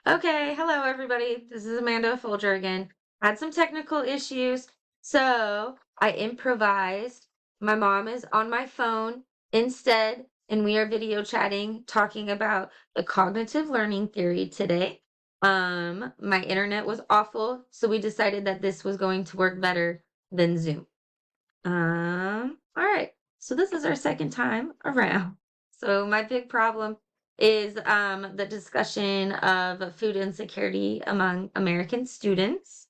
Okay, hello everybody. This is Amanda Folger again. Had some technical issues, so I improvised. My mom is on my phone instead, and we are video chatting, talking about the cognitive learning theory today. My internet was awful, so we decided that this was going to work better than Zoom. All right. So this is our second time around. So my big problem is the discussion of food insecurity among American students.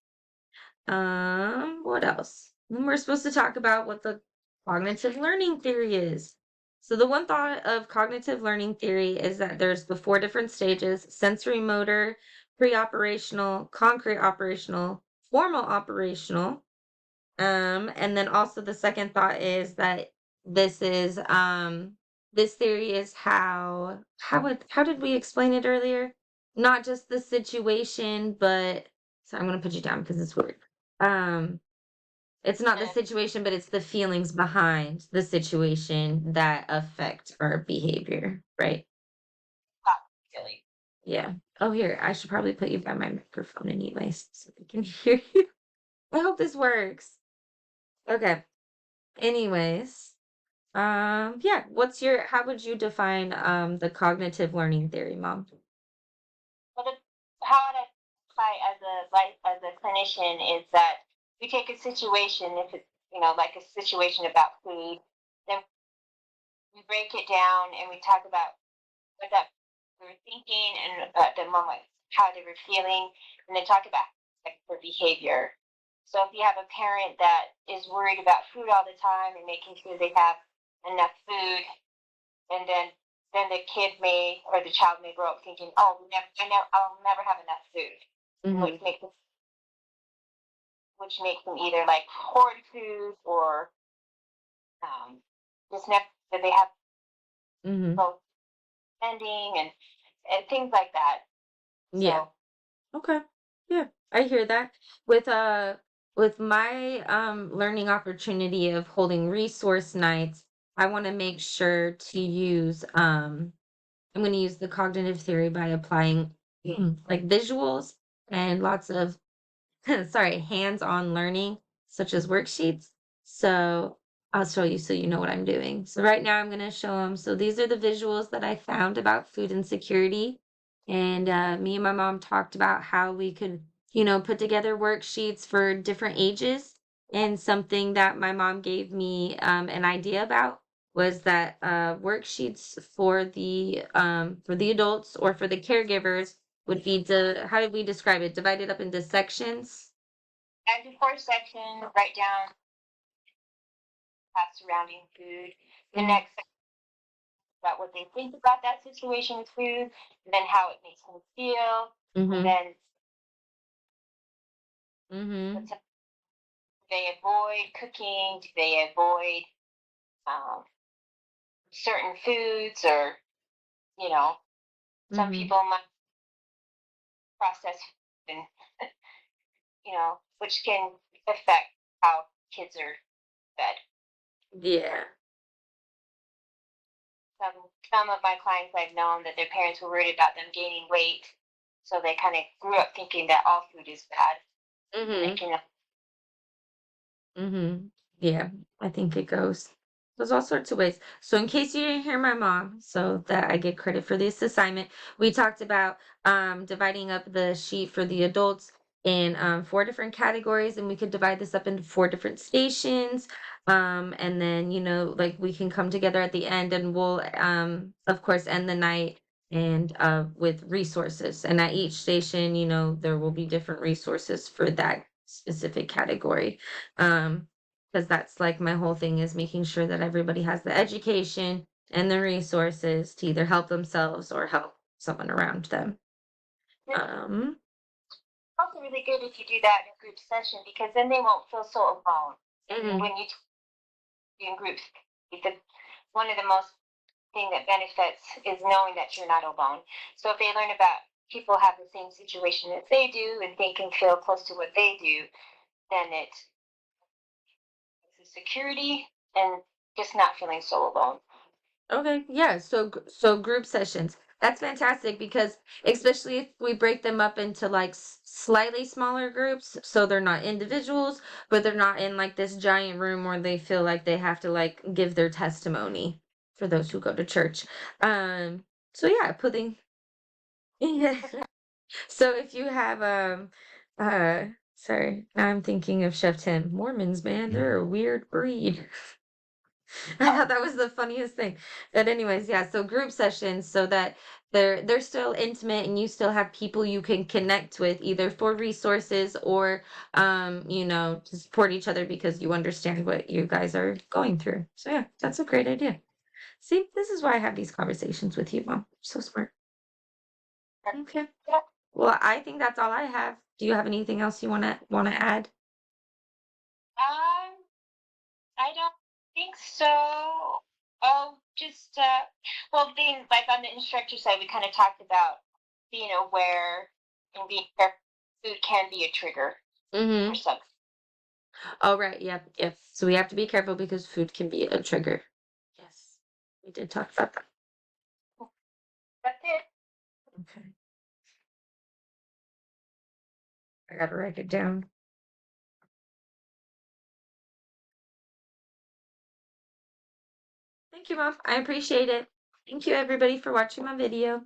What else? Then we're supposed to talk about what the cognitive learning theory is. So the one thought of cognitive learning theory is that there's the four different stages: sensory motor, pre-operational, concrete operational, formal operational. And then also the second thought is that this is this theory is how did we explain it earlier? Not just the situation, but so I'm gonna put you down because it's weird. Um, it's not the And situation, but it's the feelings behind the situation that affect our behavior, right? pop silly. Yeah. Oh, here, I should probably put you by my microphone anyways so they can hear you. I hope this works. Okay. Anyways, yeah, how would you define the cognitive learning theory, Mom? But how I apply as a clinician is that we take a situation, if it's like a situation about food, then we break it down and we talk about what that we were thinking and at the moment how they were feeling, and then talk about like their behavior. So if you have a parent that is worried about food all the time and making sure they have enough food, and then the kid may or the child may grow up thinking, "Oh, I'll never have enough food," Mm-hmm. which makes them either like hoard food or um, just never that they have Mm-hmm. low spending and things like that. Yeah. So Okay. Yeah, I hear that. With with my learning opportunity of holding resource nights, I want to make sure to use I'm going to use the cognitive theory by applying like visuals and lots of sorry, hands-on learning, such as worksheets. So I'll show you so you know what I'm doing. So right now I'm going to show them. So these are the visuals that I found about food insecurity. And me and my mom talked about how we could, put together worksheets for different ages. And something that my mom gave me an idea about was that worksheets for the adults or for the caregivers would be how did we describe it? Divided up into sections. and before section, write down facts surrounding food. The Mhm, next section about what they think about that situation with food, and then how it makes them feel, and mhm, then what mhm, do they avoid cooking? Do they avoid um, certain foods, or you know, some mhm. people might process food, and which can affect how kids are fed. Yeah. Some of my clients I've known that their parents were worried about them gaining weight, so they kind of grew up thinking that all food is bad, and they Mhm, can. mhm. Yeah, I think it goes. There's all sorts of ways. So in case you didn't hear my mom, so that I get credit for this assignment, we talked about dividing up the sheet for the adults in four different categories, and we could divide this up into four different stations. And then, like we can come together at the end and we'll of course end the night and with resources. And at each station, there will be different resources for that specific category. Because that's like my whole thing is making sure that everybody has the education and the resources to either help themselves or help someone around them. It's Um, also really good if you do that in a group session, because then they won't feel so alone mhm, when you do in groups. Because one of the most thing that benefits is knowing that you're not alone. So if they learn about people have the same situation as they do and they can feel close to what they do, then it's a security and just not feeling so alone. okay, yeah. So group sessions. That's fantastic because especially if we break them up into like slightly smaller groups, so they're not individuals, but they're not in like this giant room where they feel like they have to like give their testimony for those who go to church. Um, so yeah, putting yeah. So if you have sorry, now I'm thinking of Chef Tim. Mormons, man, they're a weird breed. I thought that was the funniest thing. But anyways, yeah, so group sessions so that they're still intimate and you still have people you can connect with either for resources or to support each other because you understand what you guys are going through. So yeah, that's a great idea. See, this is why I have these conversations with you, Mom. So smart. Okay. Yeah. Well, I think that's all I have. Do you have anything else you wanna add? Um, I don't think so. Oh, just well, being like on the instructor side, we kind of talked about being aware and being careful. Food can be a trigger for Mm-hmm. some. Oh, right. Yep. Yep. So we have to be careful because food can be a trigger. Yes. We did talk about that. That's it. Okay. I gotta write it down. Thank you, Mom. I appreciate it. Thank you, everybody, for watching my video.